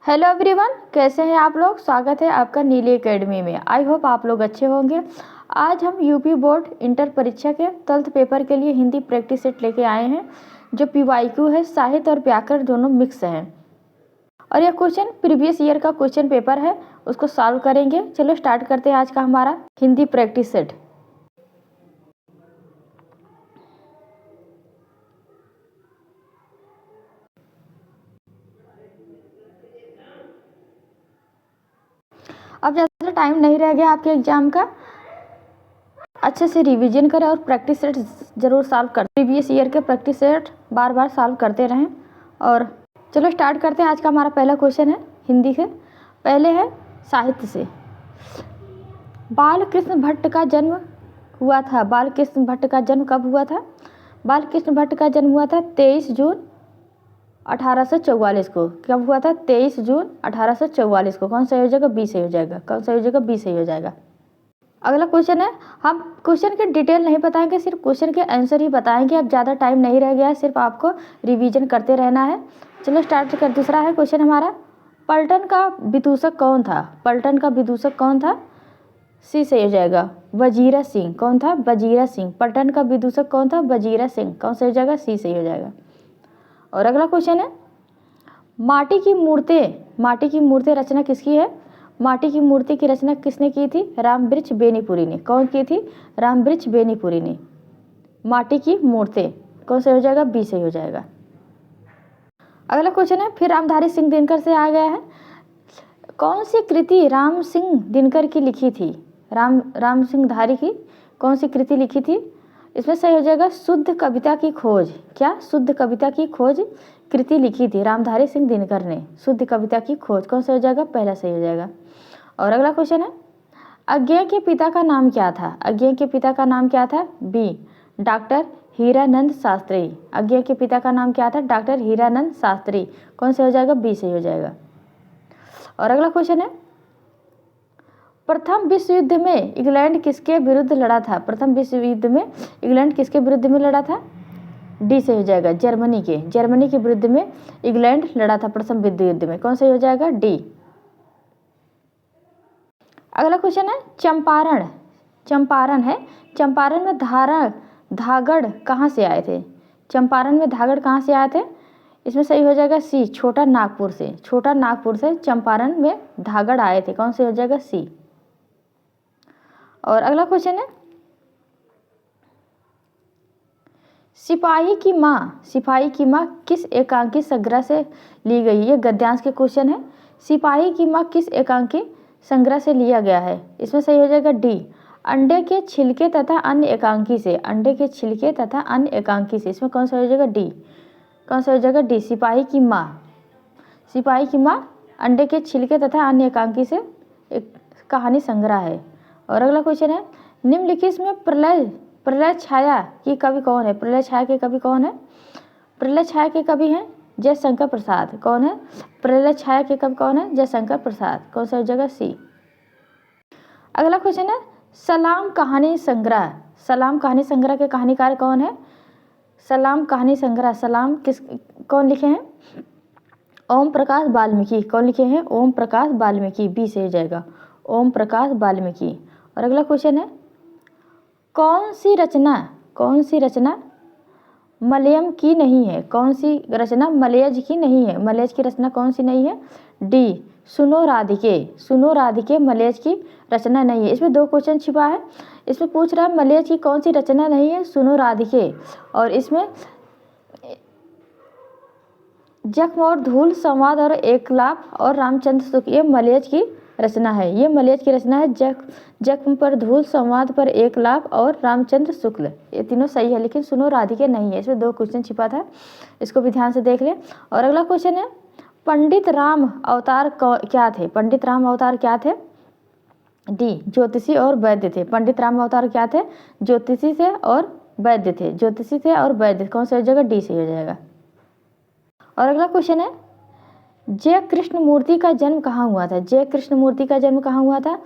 Hello everyone, कैसे हैं आप लोग। स्वागत है आपका नीली एकेडमी में। आई होप आप लोग अच्छे होंगे। आज हम यूपी बोर्ड इंटर परीक्षा के 12th पेपर के लिए हिंदी प्रैक्टिस सेट लेके आए हैं, जो पीवाईक्यू है। साहित्य और व्याकरण दोनों मिक्स हैं और यह क्वेश्चन प्रीवियस ईयर का क्वेश्चन पेपर है, उसको सॉल्व करेंगे। चलो स्टार्ट करते हैं आज का हमारा हिंदी प्रैक्टिस सेट। अब ज़्यादा टाइम नहीं रह गया आपके एग्जाम का। अच्छे से रिवीजन करें और प्रैक्टिस सेट ज़रूर सॉल्व करें। प्रीवियस ईयर के प्रैक्टिस सेट बार बार सॉल्व करते रहें। और चलो स्टार्ट करते हैं। आज का हमारा पहला क्वेश्चन है हिंदी के। पहले है साहित्य से। बालकृष्ण भट्ट का जन्म हुआ था। बालकृष्ण भट्ट का जन्म कब हुआ था? बालकृष्ण भट्ट का जन्म हुआ था 23 जून 1844 को। कब हुआ था? 23 जून 1844 को। कौन सा हो जाएगा? बी सही हो जाएगा। कौन सा हो जाएगा? बी सही हो जाएगा। अगला क्वेश्चन है, हम क्वेश्चन के डिटेल नहीं बताएंगे, सिर्फ क्वेश्चन के आंसर ही बताएंगे। अब ज़्यादा टाइम नहीं रह गया है, सिर्फ आपको रिवीजन करते रहना है। चलो स्टार्ट कर। दूसरा है क्वेश्चन हमारा, पलटन का विदूषक कौन था? पलटन का विदूषक कौन था? सी सही हो जाएगा, वजीरा सिंह। कौन था? वजीरा सिंह। पलटन का विदूषक कौन था? वजीरा सिंह। कौन सही हो जाएगा? सी सही हो जाएगा। और अगला क्वेश्चन है, माटी की मूर्ति रचना किसकी है? माटी की मूर्ति की रचना किसने की थी? रामवृक्ष बेनीपुरी ने। कौन की थी? रामवृक्ष बेनीपुरी ने। माटी की मूर्ति। कौन सही हो जाएगा? बी सही हो जाएगा। अगला क्वेश्चन है, फिर रामधारी सिंह दिनकर से आ गया है। कौन सी कृति राम सिंह दिनकर की लिखी थी? राम सिंह धारी की कौन सी कृति लिखी थी? इसमें सही हो जाएगा शुद्ध कविता की खोज। क्या? शुद्ध कविता की खोज कृति लिखी थी रामधारी सिंह दिनकर ने। शुद्ध कविता की खोज। कौन सा हो जाएगा? पहला सही हो जाएगा। और अगला क्वेश्चन है, अज्ञेय के पिता का नाम क्या था? अज्ञेय के पिता का नाम क्या था? B doctor Hiranand Shastri. अज्ञेय के पिता का नाम क्या था? डॉक्टर हीरानंद शास्त्री। कौन सा हो जाएगा? बी सही हो जाएगा। और अगला क्वेश्चन है, प्रथम विश्व युद्ध में इंग्लैंड किसके विरुद्ध लड़ा था? प्रथम विश्व युद्ध में इंग्लैंड किसके विरुद्ध में लड़ा था? डी से हो जाएगा, जर्मनी के विरुद्ध में इंग्लैंड लड़ा था प्रथम विश्व युद्ध में। कौन सा हो जाएगा? डी। अगला क्वेश्चन है, चंपारण है। चंपारण में धागड़ कहाँ से आए थे? चंपारण में धागड़ कहाँ से आए थे? इसमें सही हो जाएगा सी, छोटा नागपुर से चंपारण में धागड़ आए थे। कौन से हो जाएगा? सी। और अगला क्वेश्चन है, सिपाही की माँ किस एकांकी संग्रह से ली गई? ये गद्यांश के क्वेश्चन है। सिपाही की माँ किस एकांकी संग्रह से लिया गया है? इसमें सही हो जाएगा डी, अंडे के छिलके तथा अन्य एकांकी से। अंडे के छिलके तथा अन्य एकांकी से। इसमें कौन सा हो जाएगा? डी। कौन सा हो जाएगा? डी। सिपाही की माँ अंडे के छिलके तथा अन्य एकांकी से एक कहानी संग्रह है। और अगला क्वेश्चन है, निम्नलिखित में प्रलय छाया की कवि कौन है? प्रलय छाया के कवि कौन है? प्रलय छाया के कवि हैं जयशंकर प्रसाद। कौन है? प्रलय छाया के कवि कौन है? जयशंकर प्रसाद। कौन सा हो जाएगा? सी। अगला क्वेश्चन है, सलाम कहानी संग्रह के कहानीकार कौन है? सलाम कहानी संग्रह, कौन लिखे हैं? ओम प्रकाश वाल्मीकि। कौन लिखे हैं? ओम प्रकाश वाल्मीकि। बी से हो जाएगा, ओम प्रकाश वाल्मीकि। और अगला क्वेश्चन है, कौन सी रचना मलयम की नहीं है? कौन सी रचना मलयज की नहीं है? मलयज की रचना कौन सी नहीं है? डी, सुनो राधिके मलयज की रचना नहीं है। इसमें दो क्वेश्चन छिपा है। इसमें पूछ रहा है मलयज की कौन सी रचना नहीं है? सुनो राधिके। और इसमें जख्म और धूल, संवाद और एकलाप और रामचंद्र शुक्ल, ये मलयज की रचना है। जख्म पर धूल, संवाद पर एकलाप और रामचंद्र शुक्ल, ये तीनों सही है, लेकिन सुनो राधिके नहीं है। इसमें दो क्वेश्चन छिपा था, इसको भी ध्यान से देख ले। और अगला क्वेश्चन है, पंडित राम अवतार क्या थे? पंडित राम अवतार क्या थे? डी, ज्योतिषी और वैद्य थे। पंडित राम अवतार क्या थे? ज्योतिषी थे और वैद्य। कौन सा हो जाएगा? डी से हो जाएगा। और अगला क्वेश्चन है, जय कृष्ण मूर्ति का जन्म कहाँ हुआ था?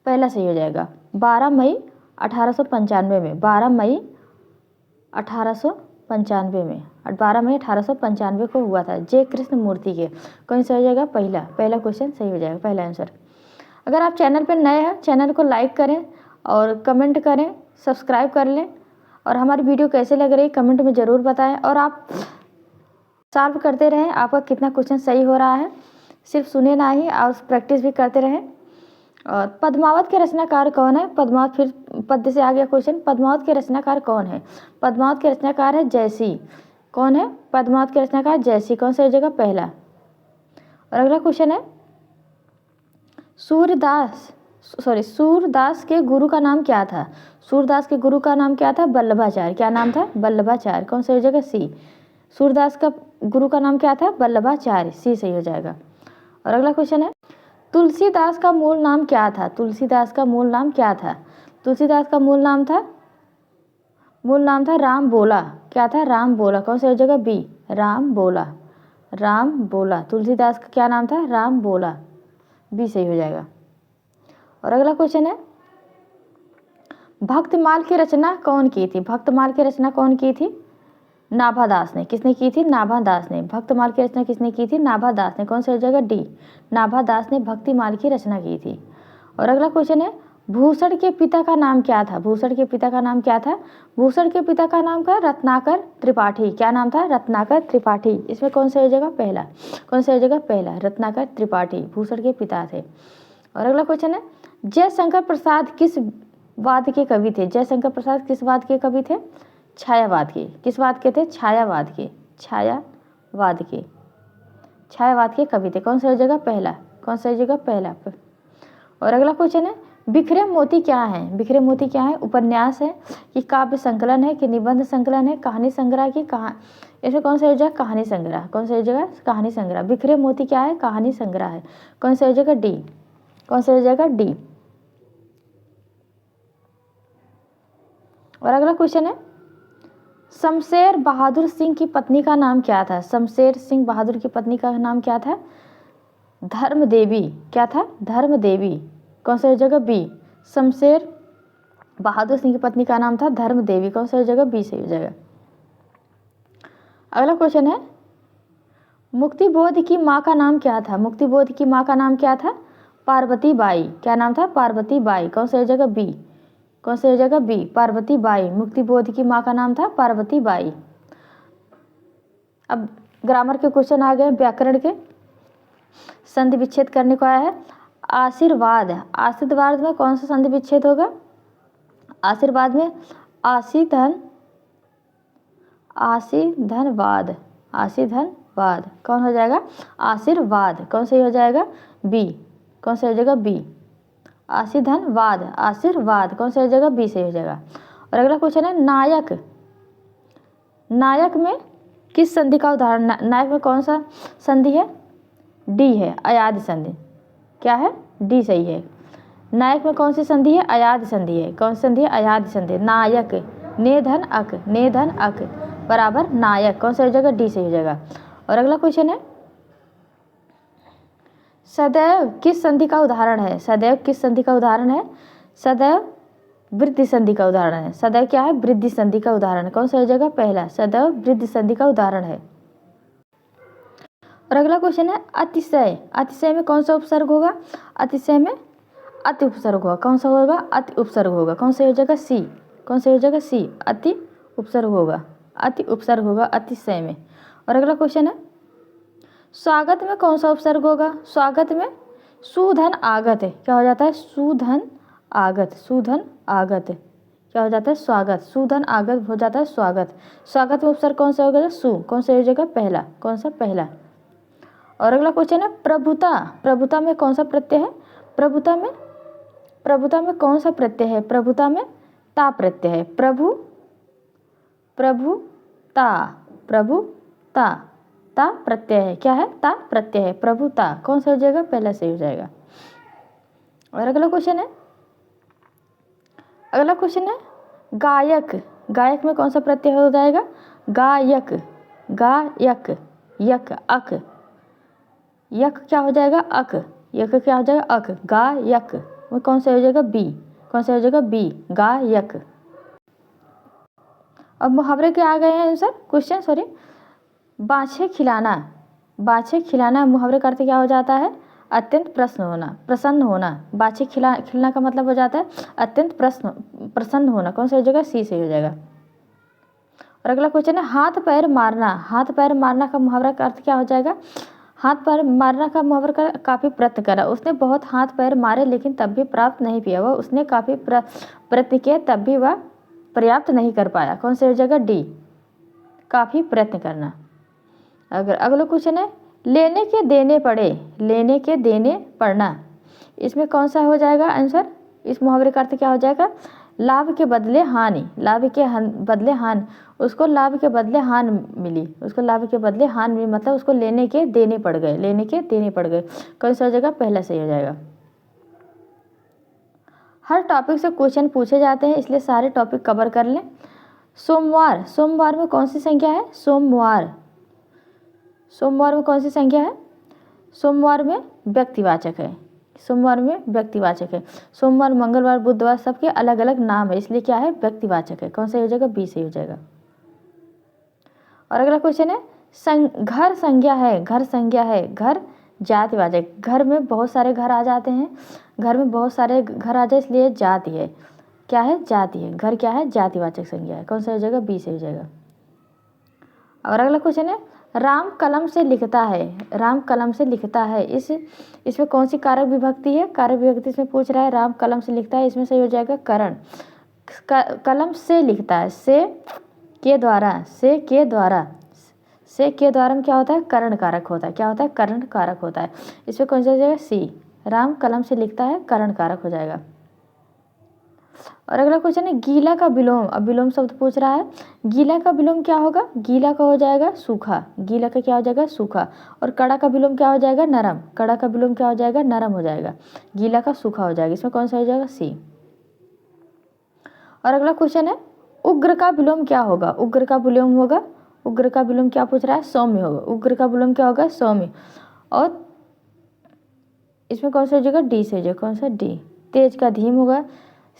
पहला सही हो जाएगा, 12 मई 1895 में। 12 मई 1895 1895 में, 12 मई 1895 को हुआ था। जय कृष्ण मूर्ति के, कौन सा हो जाएगा? पहला क्वेश्चन सही हो जाएगा, पहला आंसर। अगर आप चैनल पर नए हैं, चैनल को लाइक करें और कमेंट करें, सब्सक्राइब कर लें, और हमारी वीडियो कैसे लग रही कमेंट में ज़रूर बताएं, और आप सॉल्व करते रहें। आपका कितना क्वेश्चन सही हो रहा है, सिर्फ सुने ना ही, आप प्रैक्टिस भी करते रहें। और पद्मावत के रचनाकार कौन है? पद्मावत, फिर पद्य से आ गया क्वेश्चन, पद्मावत के रचनाकार कौन है? पद्मावत के रचनाकार है जयसी। कौन है? पद्मावत के रचनाकार जयसी। कौन सा हो जाएगा? पहला। और अगला क्वेश्चन है, सूरदास के गुरु का नाम क्या था? सूरदास के गुरु का नाम क्या था? वल्लभाचार्य। क्या नाम था? वल्लभाचार्य। कौन सा हो जाएगा? सी। सूरदास का गुरु का नाम क्या था? वल्लभाचार्य। सी सही हो जाएगा। और अगला क्वेश्चन है, तुलसीदास का मूल नाम क्या था? तुलसीदास का मूल नाम क्या था? तुलसीदास का मूल नाम था राम बोला। क्या था? राम बोला। कौन सा हो जाएगा? बी। राम बोला। तुलसीदास का क्या नाम था? राम बोला। बी सही हो जाएगा। और अगला क्वेश्चन है, भक्तमाल की रचना कौन की थी? भक्तमाल की रचना कौन की थी? नाभादास ने। किसने की थी? नाभादास ने। भक्तमाल की रचना किसने की थी? नाभादास ने। कौन सा हो जाएगा? डी। नाभादास ने भक्तिमाल की रचना की थी। और अगला क्वेश्चन है, भूषण के पिता का नाम क्या था? भूषण के पिता का नाम क्या था? भूषण के पिता का नाम था रत्नाकर त्रिपाठी। क्या नाम था? रत्नाकर त्रिपाठी। इसमें कौन सा हो जाएगा? पहला। कौन सा हो जाएगा? पहला। रत्नाकर त्रिपाठी भूषण के पिता थे। और अगला क्वेश्चन है, जयशंकर प्रसाद किस वाद के कवि थे? जयशंकर प्रसाद किस वाद के कवि थे? छायावाद के। किस वाद के थे? छायावाद के। छायावाद के कवि थे। कौन सा हो जाएगा? पहला। कौन सा हो जाएगा? पहला। और अगला क्वेश्चन है, बिखरे मोती क्या है? बिखरे मोती क्या है? उपन्यास है कि काव्य संकलन है कि निबंध संकलन है, कहानी संग्रह की इसमें कौन सा हो जाएगा? कहानी संग्रह। कौन सा हो जाएगा? कहानी संग्रह। बिखरे मोती क्या है? कहानी संग्रह है। कौन सा हो जाएगा? डी। कौन सा हो जाएगा? डी। और अगला क्वेश्चन है, शमशेर बहादुर सिंह की पत्नी का नाम क्या था? शमशेर सिंह बहादुर की पत्नी का नाम क्या था? धर्मदेवी। क्या था? धर्मदेवी। कौन सा हो जाएगा? बी। शमशेर बहादुर सिंह की पत्नी का नाम था धर्मदेवी। कौन सा हो जाएगा? बी सही हो जाएगा। अगला क्वेश्चन है, मुक्तिबोध की माँ का नाम क्या था? मुक्तिबोध की माँ का नाम क्या था? पार्वती बाई। क्या नाम था? पार्वती बाई। कौन सा हो जाएगा? बी। कौन सा हो जाएगा? बी। पार्वती बाई। मुक्तिबोध की माँ का नाम था पार्वती बाई। अब ग्रामर के क्वेश्चन आ गए, व्याकरण के। संधि विच्छेद करने को आया है। आशीर्वाद। आशीर्वाद में कौन सा संधि विच्छेद होगा? आशीर्वाद में आशीधनवाद। कौन हो जाएगा? आशीर्वाद। कौन सही हो जाएगा? बी। कौन सा हो जाएगा? बी। आशीर्वाद। कौन सा हो जाएगा? बी सही हो जाएगा। और अगला क्वेश्चन है, नायक में किस संधि का उदाहरण? नायक में कौन सा संधि है? डी है, अयाद संधि। क्या है? डी सही है। नायक में कौन सी संधि है? अयाद संधि है। कौन सी संधि है? अयाद संधि। नायक, ने धन अक बराबर नायक। कौन सा हो जाएगा? डी सही हो जाएगा। और अगला क्वेश्चन है, सदैव किस संधि का उदाहरण है? सदैव किस संधि का उदाहरण है? सदैव वृद्धि संधि का उदाहरण है। सदैव क्या है? वृद्धि संधि का उदाहरण है। कौन सा हो जाएगा? पहला। सदैव वृद्धि संधि का उदाहरण है। और अगला क्वेश्चन है, अतिशय। अतिशय में कौन सा उपसर्ग होगा? अतिशय में अति उपसर्ग होगा। कौन सा होगा? अति उपसर्ग होगा। कौन सा हो जाएगा? सी। कौन सा हो जाएगा? सी। अति उपसर्ग होगा। अति उपसर्ग होगा अतिशय में। और अगला क्वेश्चन है, स्वागत में कौन सा उपसर्ग होगा? स्वागत में सुधन आगत है। क्या हो जाता है? सुधन आगत। क्या हो जाता है? स्वागत। सुधन आगत हो जाता है स्वागत। स्वागत में उपसर्ग कौन सा होगा? सु। कौन सा हो जाएगा? पहला। कौन सा? पहला। और अगला क्वेश्चन है, प्रभुता। प्रभुता में कौन सा प्रत्यय है? प्रभुता में कौन सा प्रत्यय है? प्रभुता में ता प्रत्यय है। ता प्रत्यय है। क्या है? ता प्रत्यय है। प्रभुता। कौन सा हो जाएगा? पहला सही हो जाएगा। और अगला क्वेश्चन है, गायक। गायक में कौन सा प्रत्यय हो जाएगा? गायक। यक अक। यक क्या हो जाएगा? अक। यक क्या हो जाएगा? अक। गायक में कौन सा हो जाएगा? बी। कौन सा हो जाएगा? बी। गायक। अब मुहावरे के आ गए हैं आंसर क्वेश्चन, सॉरी। बाछे खिलाना, बाछे खिलाना मुहावरे का अर्थ क्या हो जाता है? अत्यंत प्रसन्न होना। बाछे खिलना का मतलब हो जाता है अत्यंत प्रसन्न होना। कौन सा हो जाएगा? सी से हो जाएगा। और अगला क्वेश्चन है हाथ पैर मारना, हाथ पैर मारना का मुहावरा का अर्थ क्या हो जाएगा? हाथ पैर मारना का मुहावरा का काफ़ी प्रयत्न करा, उसने बहुत हाथ पैर मारे लेकिन तब भी प्राप्त नहीं किया। वह उसने काफ़ी प्रयत्न किए तब भी वह पर्याप्त नहीं कर पाया। कौन सा हो जाएगा? डी, काफ़ी प्रयत्न करना। अगर अगला क्वेश्चन है लेने के देने पड़े, लेने के देने पड़ना, इसमें कौन सा हो जाएगा आंसर? इस मुहावरे का अर्थ क्या हो जाएगा? लाभ के बदले हानि, लाभ के बदले हानि, उसको लाभ के बदले हानि मिली, उसको लाभ के बदले हानि मिली, मतलब उसको लेने के देने पड़ गए, लेने के देने पड़ गए। कौन सा हो जाएगा? पहला सही हो जाएगा। हर टॉपिक से क्वेश्चन पूछे जाते हैं इसलिए सारे टॉपिक कवर कर लें। सोमवार, सोमवार में कौन सी संख्या है? सोमवार, सोमवार में कौन सी संख्या है? सोमवार में व्यक्तिवाचक है, सोमवार में व्यक्तिवाचक है। सोमवार, मंगलवार, बुधवार सबके अलग अलग नाम है इसलिए क्या है? व्यक्तिवाचक है। कौन सा हो जाएगा? बी से हो जाएगा। और अगला क्वेश्चन है घर संज्ञा है, घर संज्ञा है, घर जातिवाचक, घर में बहुत सारे घर आ जाते हैं, घर में बहुत सारे घर आ जाए इसलिए जाति है। क्या है? जाति है। घर क्या है? जातिवाचक संज्ञा है। कौन सा हो जाएगा? बी से हो जाएगा। और अगला क्वेश्चन है राम कलम से लिखता है, राम कलम से लिखता है, इसमें कौन सी कारक विभक्ति है? कारक विभक्ति इसमें पूछ रहा है। राम कलम से लिखता है, इसमें सही हो जाएगा करण। कलम से लिखता है, से के द्वारा, से के द्वारा, से के द्वारा में क्या होता है? करण कारक होता है। क्या होता है? करण कारक होता है। इसमें कौन सा हो जाएगा? सी, राम कलम से लिखता है, करण कारक हो जाएगा। और अगला क्वेश्चन है गीला का विलोम, अब विलोम शब्द पूछ रहा है। गीला का विलोम क्या होगा? गीला का हो जाएगा सूखा, गीला का क्या हो जाएगा? सूखा। और कड़ा का विलोम क्या हो जाएगा? नरम, कड़ा का विलोम क्या हो जाएगा? नरम हो जाएगा। गीला का सूखा हो जाएगा। इसमें कौन सा हो जाएगा? सी। और अगला क्वेश्चन है उग्र का विलोम क्या होगा? उग्र का विलोम होगा, उग्र का विलोम क्या पूछ रहा है? सौम्य होगा। उग्र का विलोम क्या होगा? सौम्य। और इसमें कौन सा हो जाएगा? डी से हो जाएगा। कौन सा? डी। तेज का धीम होगा,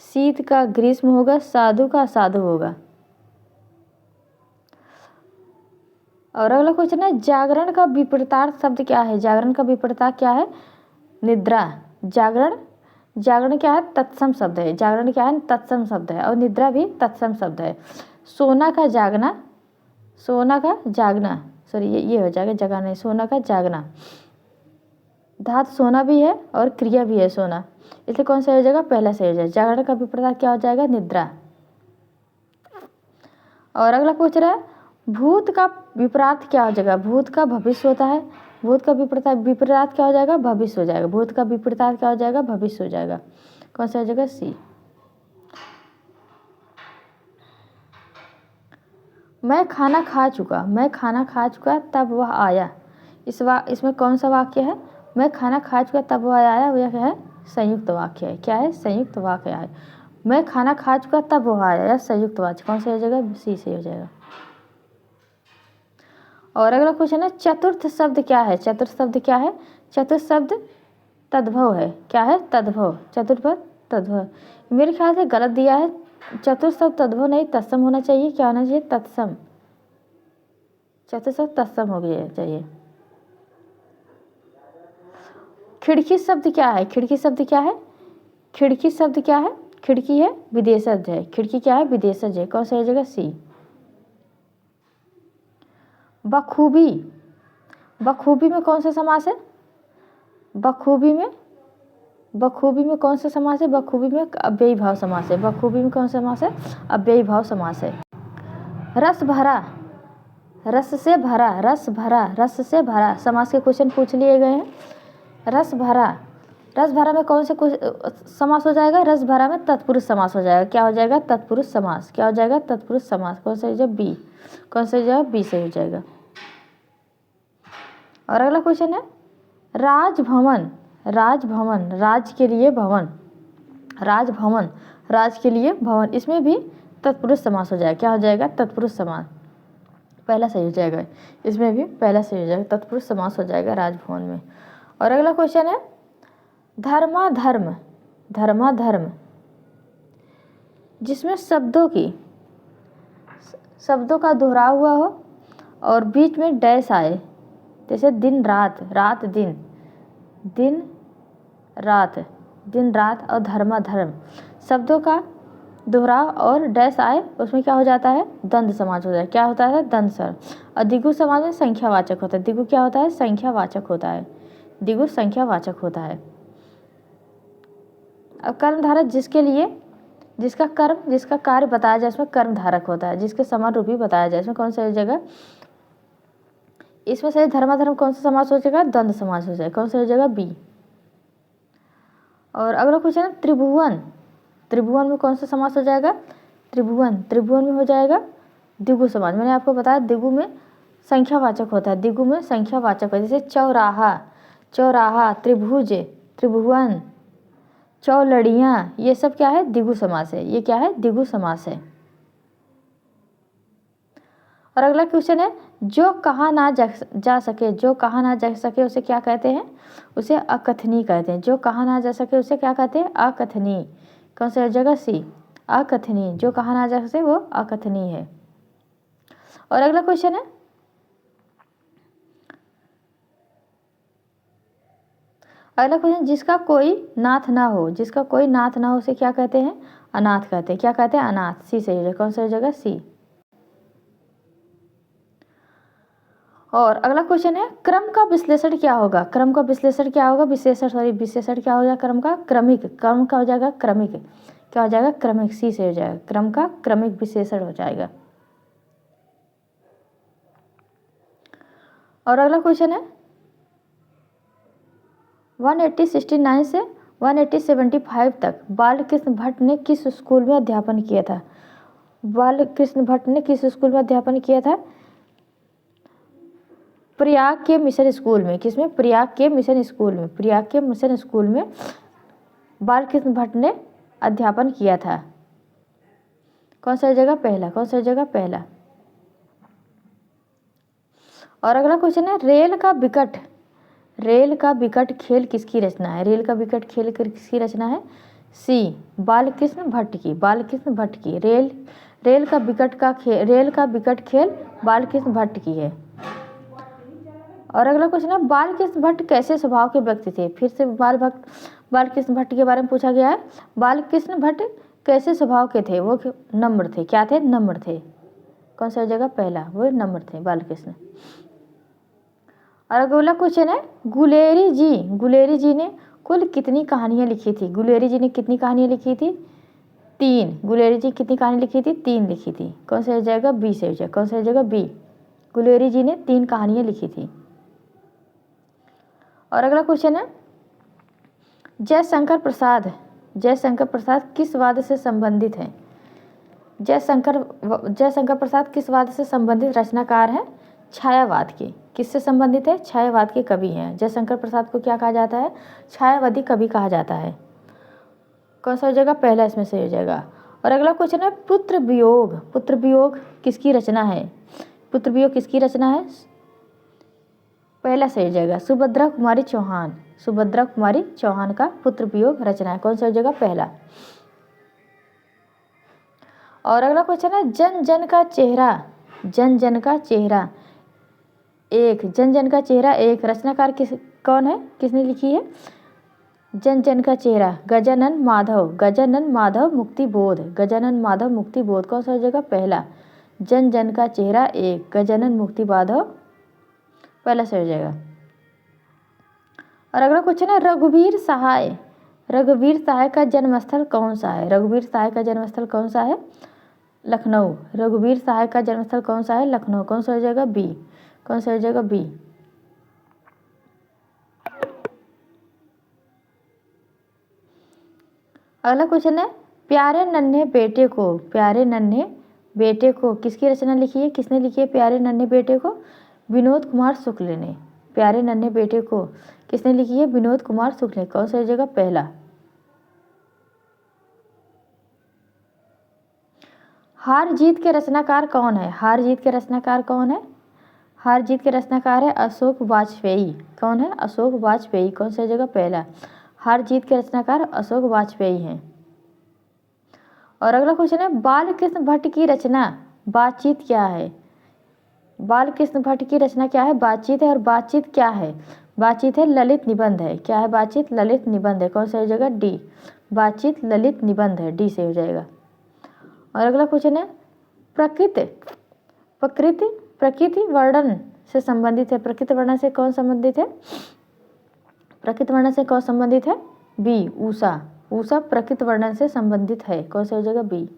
शीत का ग्रीष्म होगा, साधु का साधु होगा। और अगला क्वेश्चन है जागरण का विपरीतार्थ शब्द क्या है? जागरण का विपरीतार्थ क्या है? निद्रा। जागरण, जागरण क्या है? तत्सम शब्द है। जागरण क्या है? तत्सम शब्द है। और निद्रा भी तत्सम शब्द है। सोना का जागना, सोना का जागना, सॉरी ये हो जाएगा जगा नहीं, सोना का जागना। धातु सोना भी है और क्रिया भी है सोना, इसलिए कौन सा हो जाएगा? पहला सही हो जाएगा। जागरण का विपरीत क्या हो जाएगा? निद्रा। और अगला पूछ रहा है भूत का विपरीत क्या हो जाएगा? भूत का भविष्य होता है, भूत का विपरीत क्या हो जाएगा? भविष्य हो जाएगा। भूत का विपरीत क्या हो जाएगा? भविष्य हो जाएगा। कौन सा हो जाएगा? सी। मैं खाना खा चुका, मैं खाना खा चुका तब वह आया, इसमें कौन सा वाक्य है? मैं खाना खा चुका तब वह आया, वह है संयुक्त वाक्य है। क्या है? संयुक्त वाक्य है। मैं खाना खा चुका तब वह आया, यह संयुक्त वाक्य। कौन सा हो जाएगा? सी से हो जाएगा। और अगला क्वेश्चन है चतुर्थ शब्द क्या है? चतुर्थ शब्द क्या है? चतुर्थ शब्द तद्भव है। क्या है? तद्भव। चतुर्थ तद्भव मेरे ख्याल से गलत दिया है। चतुर्थ शब्द तद्भव नहीं, तत्सम होना चाहिए। क्या होना चाहिए? तत्सम। चतुर्थ शब्द तत्सम हो गया चाहिए। खिड़की शब्द क्या है? खिड़की शब्द क्या है? खिड़की शब्द क्या है? खिड़की है विदेशज है। खिड़की क्या है? विदेशज है। कौन सा हो जाएगा? सी। बखूबी, बखूबी में कौन सा समास है? बखूबी में, बखूबी में कौन सा समास है? बखूबी में अव्ययी भाव समास है। बखूबी में कौन सा समास है? अव्ययी भाव समास है। रस भरा, रस से भरा, रस भरा, रस से भरा समास के क्वेश्चन पूछ लिए गए हैं। रस भरा, रस भरा में कौन से समास हो जाएगा? रस भरा में तत्पुरुष समास हो जाएगा। क्या हो जाएगा? तत्पुरुष समास। क्या हो जाएगा? तत्पुरुष समास। कौन सा हो जाएगा? बी। कौन सा हो जाएगा? बी से हो जाएगा। और अगला क्वेश्चन है राजभवन, राजभवन, राज के लिए भवन, राजभवन, राज के लिए भवन, इसमें भी तत्पुरुष समास हो जाएगा। क्या हो जाएगा? तत्पुरुष समास। पहला सही हो जाएगा। इसमें भी पहला सही हो जाएगा, तत्पुरुष समास हो जाएगा राजभवन में। और अगला क्वेश्चन है धर्माधर्म, धर्माधर्म, जिसमें शब्दों की शब्दों का दोहराव हुआ हो और बीच में डैश आए, जैसे दिन रात, रात दिन, दिन रात, दिन रात और धर्माधर्म, शब्दों का दोहराव और डैश आए, उसमें क्या हो जाता है, द्वंद्व समास हो जाए। क्या होता है, द्वंद्व स्वर। और द्विगु समास में संख्यावाचक होता है। द्विगु क्या होता है, संख्यावाचक होता है। द्विगु संख्यावाचक होता है। अब कर्मधारक जिसके लिए, जिसका कर्म, जिसका कार्य बताया जाए, उसमें कर्मधारक होता है। जिसके समान रूपी बताया जाए, इसमें कौन सा जगह, इसमें सही धर्माधर्म कौन सा समास हो जाएगा, द्वंद्व समास हो जाएगा। कौन सा हो जाएगा, बी। और अगला क्वेश्चन है त्रिभुवन। त्रिभुवन में कौन सा समास हो जाएगा, त्रिभुवन। त्रिभुवन में हो जाएगा द्विगु समास। मैंने आपको बताया द्विगु में संख्यावाचक होता है। द्विगु में संख्यावाचक होता है। जैसे चौराहा, चौराहा, त्रिभुज, त्रिभुवन, चौलड़ियाँ, ये सब क्या है, द्विगु समास है। ये क्या है, द्विगु समास है। और अगला क्वेश्चन है जो कहा ना जा सके, जो कहा ना जा सके उसे क्या कहते हैं, उसे अकथनीय कहते हैं। जो कहा ना जा सके उसे क्या कहते हैं, अकथनीय। कौन सा जगह, सी, अकथनीय। जो कहा ना जा सके वो अकथनीय है। और अगला क्वेश्चन है अगला क्वेश्चन, जिसका कोई नाथ ना हो, जिसका कोई नाथ ना हो उसे क्या कहते हैं, अनाथ कहते हैं। क्या कहते हैं, अनाथ। सी सही है। कौन सा जगह, सी। और अगला क्वेश्चन है क्रम का विश्लेषण क्या होगा, क्रम का विश्लेषण क्या होगा, विशेषण क्या हो जाएगा क्रम का, क्रमिक। क्रम का हो जाएगा क्रमिक। क्या हो जाएगा, क्रमिक। सी से हो जाएगा। क्रम का क्रमिक विशेषण हो जाएगा। और अगला क्वेश्चन है 1869 से 1875 तक बालकृष्ण भट्ट ने किस स्कूल में अध्यापन किया था। बालकृष्ण भट्ट ने किस स्कूल में अध्यापन किया था, प्रयाग के मिशन स्कूल में। किसमें, प्रयाग के मिशन स्कूल में। प्रयाग के मिशन स्कूल में बालकृष्ण भट्ट ने अध्यापन किया था। कौन सा जगह, पहला। कौन सा जगह, पहला। और अगला क्वेश्चन है रेल का विकट, रेल का विकट खेल किसकी रचना है। रेल का विकट खेल किसकी रचना है, सी, बालकृष्ण भट्ट की। बालकृष्ण भट्ट की। रेल का विकट खेल बालकृष्ण भट्ट की है। और अगला क्वेश्चन है बालकृष्ण भट्ट कैसे स्वभाव के व्यक्ति थे। फिर से बालकृष्ण भट्ट के बारे में पूछा गया है। बालकृष्ण भट्ट कैसे स्वभाव के थे, वो नम्र थे। क्या थे, नम्र थे। कौन सा जगह, पहला, वो नम्र थे बालकृष्ण। और अगला क्वेश्चन है गुलेरी जी ने कुल कितनी कहानियाँ लिखी थी। गुलेरी जी ने कितनी कहानियाँ लिखी थी, 3। गुलेरी जी कितनी कहानी लिखी थी, 3 लिखी थी। कौन सा जाएगा, बी से हो जाएगा। कौन सा जगह, बी। गुलेरी जी ने 3 कहानियाँ लिखी थी। और अगला क्वेश्चन है जयशंकर प्रसाद किस वाद से संबंधित हैं। जयशंकर प्रसाद किस वाद से संबंधित रचनाकार हैं, छायावाद के। किससे संबंधित है, छायावाद के कवि हैं। जयशंकर प्रसाद को क्या कहा जाता है, छायावादी कवि कहा जाता है। कौन सा हो जाएगा, पहला इसमें से हो जाएगा। और अगला क्वेश्चन है पुत्र वियोग किसकी रचना है। पुत्र वियोग किसकी रचना है, पहला सही हो जाएगा सुभद्रा कुमारी चौहान। सुभद्रा कुमारी चौहान का पुत्र वियोग रचना है। कौन सा हो जाएगा, पहला। और अगला क्वेश्चन है जन जन का चेहरा एक रचनाकार कौन है, किसने लिखी है, जन जन का चेहरा गजानन माधव मुक्ति बोध। कौन सा हो जाएगा, पहला। जन जन का चेहरा एक, गजानन मुक्ति माधव, पहला सही हो जाएगा। और अगला क्वेश्चन है रघुवीर सहाय का जन्मस्थल कौन सा है। रघुवीर सहाय का जन्मस्थल कौन सा है, लखनऊ। रघुवीर सहाय का जन्मस्थल कौन सा है, लखनऊ। कौन सा हो जाएगा, बी। कौन सा हो जाएगा, बी। अगला क्वेश्चन है प्यारे नन्हे बेटे को किसकी रचना लिखी है, किसने लिखी है प्यारे नन्हे बेटे को, विनोद कुमार शुक्ल ने। प्यारे नन्हे बेटे को किसने लिखी है, विनोद कुमार शुक्ल ने। कौन सा हो जाएगा, पहला। हार जीत के रचनाकार कौन है, हार जीत के रचनाकार है अशोक वाजपेयी। कौन है, अशोक वाजपेयी। कौन सा जगह, पहला। हार जीत के रचनाकार अशोक वाजपेयी हैं। और अगला क्वेश्चन है बालकृष्ण भट्ट की रचना बातचीत क्या है? बालकृष्ण भट्ट की रचना क्या है? बातचीत है। और बातचीत क्या है? बातचीत है ललित निबंध है। क्या है बातचीत? ललित निबंध है। कौन सा हो जाएगा? डी। बातचीत ललित निबंध है, डी से हो जाएगा। और अगला क्वेश्चन है प्रकृति प्रकृति प्रकृति वर्णन से संबंधित है। प्रकृति वर्णन से कौन संबंधित है? प्रकृति वर्णन से कौन संबंधित है? बी। उषा। उषा प्रकृति वर्णन से संबंधित है। कौन सा हो जाएगा? बी।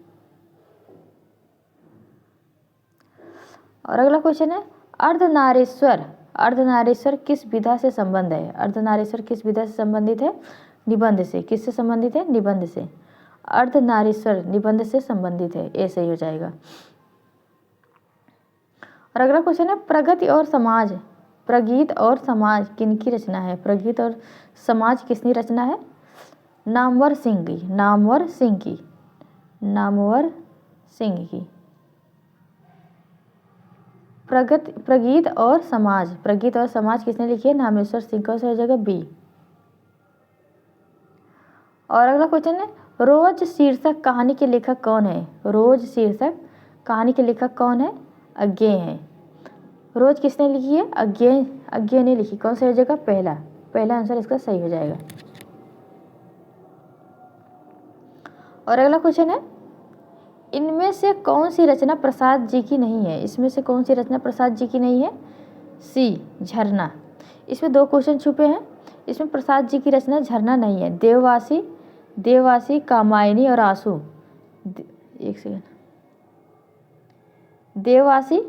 और अगला क्वेश्चन है अर्धनारीश्वर। अर्धनारीश्वर किस विधा से संबंध है? अर्धनारीश्वर किस विधा से संबंधित है? निबंध से। किससे संबंधित है? निबंध से। अर्धनारीश्वर निबंध से संबंधित है, ए सही हो जाएगा। और अगला क्वेश्चन है प्रगति और समाज। प्रगीत और समाज किनकी रचना है? प्रगीत और समाज किसकी रचना है? नामवर सिंह की। नामवर सिंह की। नामवर सिंह की। प्रगीत और समाज। प्रगीत और समाज किसने लिखी है? नामेश्वर सिंह। का हो जाएगा? बी। और अगला क्वेश्चन है रोज शीर्षक कहानी के लेखक कौन है? रोज शीर्षक कहानी के लेखक कौन है? अज्ञेय है। रोज किसने लिखी है? अज्ञेय ने लिखी। कौन सा हो जाएगा? पहला। पहला आंसर इसका सही हो जाएगा। और अगला क्वेश्चन है इनमें से कौन सी रचना प्रसाद जी की नहीं है? इसमें से कौन सी रचना प्रसाद जी की नहीं है? सी। झरना। इसमें दो क्वेश्चन छुपे हैं। इसमें प्रसाद जी की रचना झरना नहीं है। देववासी, कामायनी और आंसू। एक सेकेंड। देववासी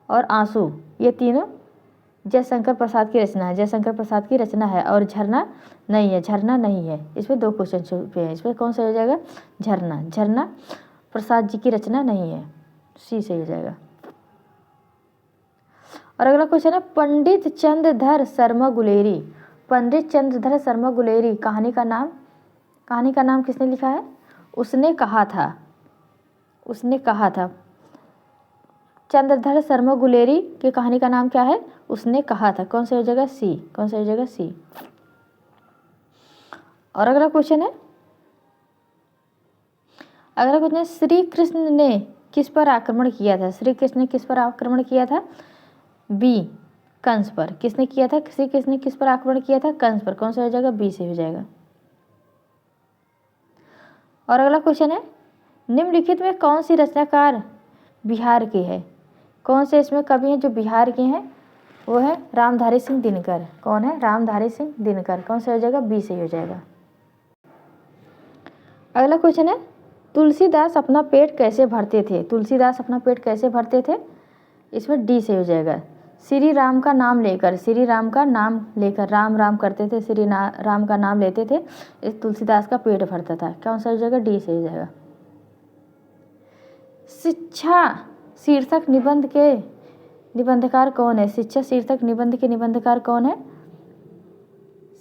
और आंसू ये तीनों जयशंकर प्रसाद की रचना है। जयशंकर प्रसाद की रचना है। और झरना नहीं है। झरना नहीं है। इसमें दो क्वेश्चन छुपे हैं। इसमें कौन सा हो जाएगा? झरना। झरना प्रसाद जी की रचना नहीं है, सी सही हो जाएगा। और अगला क्वेश्चन है पंडित चंद्रधर शर्मा गुलेरी। पंडित चंद्रधर शर्मा गुलेरी कहानी का नाम किसने लिखा है? उसने कहा था। उसने कहा था। चंद्रधर शर्मा गुलेरी की कहानी का नाम क्या है? उसने कहा था। कौन सा हो जाएगा? सी। कौन सा हो जाएगा? सी। और अगला क्वेश्चन है श्री कृष्ण ने किस पर आक्रमण किया था? श्री कृष्ण ने किस पर आक्रमण किया था? बी। कंस पर। किसने किया था? श्री कृष्ण ने किस पर आक्रमण किया था? कंस पर। कौन सा हो जाएगा? बी से हो जाएगा। और अगला क्वेश्चन है निम्नलिखित में कौन सी रचनाकार बिहार की है? कौन से इसमें कवि हैं जो बिहार के हैं? वो है रामधारी सिंह दिनकर। कौन है? रामधारी सिंह दिनकर। कौन सा हो जाएगा? बी से हो जाएगा। अगला क्वेश्चन है तुलसीदास अपना पेट कैसे भरते थे? तुलसीदास अपना पेट कैसे भरते थे? इसमें डी से हो जाएगा। श्री राम का नाम लेकर। श्री राम का नाम लेकर राम राम करते थे। राम का नाम लेते थे। इस तुलसीदास का पेट भरता था। कौन सा हो जाएगा? डी से हो जाएगा। शिक्षा शीर्षक निबंध के निबंधकार कौन है? शिक्षा शीर्षक निबंध के निबंधकार कौन है?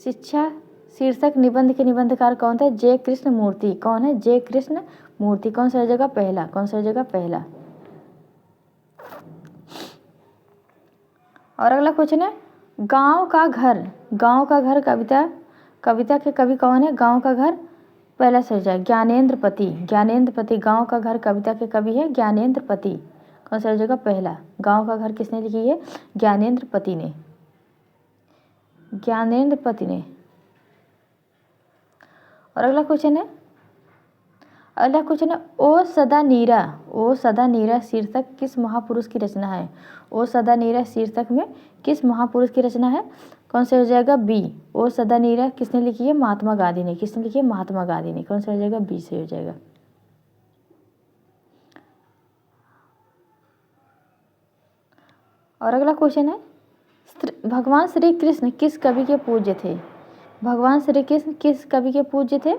शिक्षा शीर्षक निबंध के निबंधकार कौन थे? जय कृष्ण मूर्ति। कौन है? जय कृष्ण मूर्ति। कौन सा हो जाएगा? पहला। कौन सा हो जाएगा? पहला। और अगला क्वेश्चन है गांव का घर। गांव का घर कविता के कवि कौन है? गांव का घर पहला से हो जाएगा ज्ञानेंद्रपति। ज्ञानेंद्रपति गांव का घर कविता के कवि है ज्ञानेंद्रपति। कौन सा हो जाएगा? पहला। गांव का घर किसने लिखी है? ज्ञानेंद्रपति ने। ज्ञानेंद्रपति ने। और अगला क्वेश्चन है ओ सदा नीरा। ओ सदा नीरा शीर्षक किस महापुरुष की रचना है? ओ सदा नीरा शीर्षक में किस महापुरुष की रचना है? कौन सा हो जाएगा? बी। ओ सदा नीरा किसने लिखी है? महात्मा गांधी ने। किसने लिखी है? महात्मा गांधी ने। कौन सा हो जाएगा? बी से हो जाएगा। और अगला क्वेश्चन है भगवान श्री कृष्ण किस कवि के पूज्य थे? भगवान श्री कृष्ण किस कवि के पूज्य थे?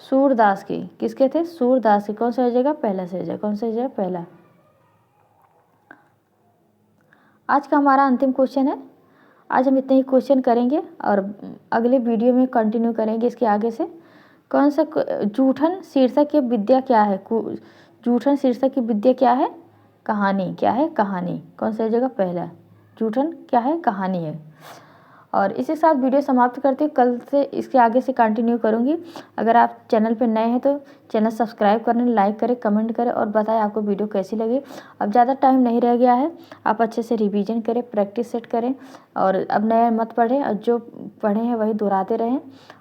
सूरदास के। किसके थे? सूरदास के। कौन सा हो जाएगा? पहला से हो जाएगा। कौन सा हो जाएगा? पहला। आज का हमारा अंतिम क्वेश्चन है। आज हम इतने ही क्वेश्चन करेंगे और अगले वीडियो में कंटिन्यू करेंगे इसके आगे से। कौन सा जूठन शीर्षक की विद्या क्या है? जूठन शीर्षक की विद्या क्या है? कहानी। क्या है? कहानी। कौन सा हो जाएगा? पहला। जूठन क्या है? कहानी है। और इसी के साथ वीडियो समाप्त करती हूँ। कल से इसके आगे से कंटिन्यू करूँगी। अगर आप चैनल पर नए हैं तो चैनल सब्सक्राइब करें, लाइक करें, कमेंट करें और बताएं आपको वीडियो कैसी लगी। अब ज़्यादा टाइम नहीं रह गया है, आप अच्छे से रिवीजन करें, प्रैक्टिस सेट करें और अब नया मत पढ़ें और जो पढ़े हैं वही दोहराते रहें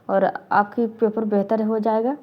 और आपकी पेपर बेहतर हो जाएगा।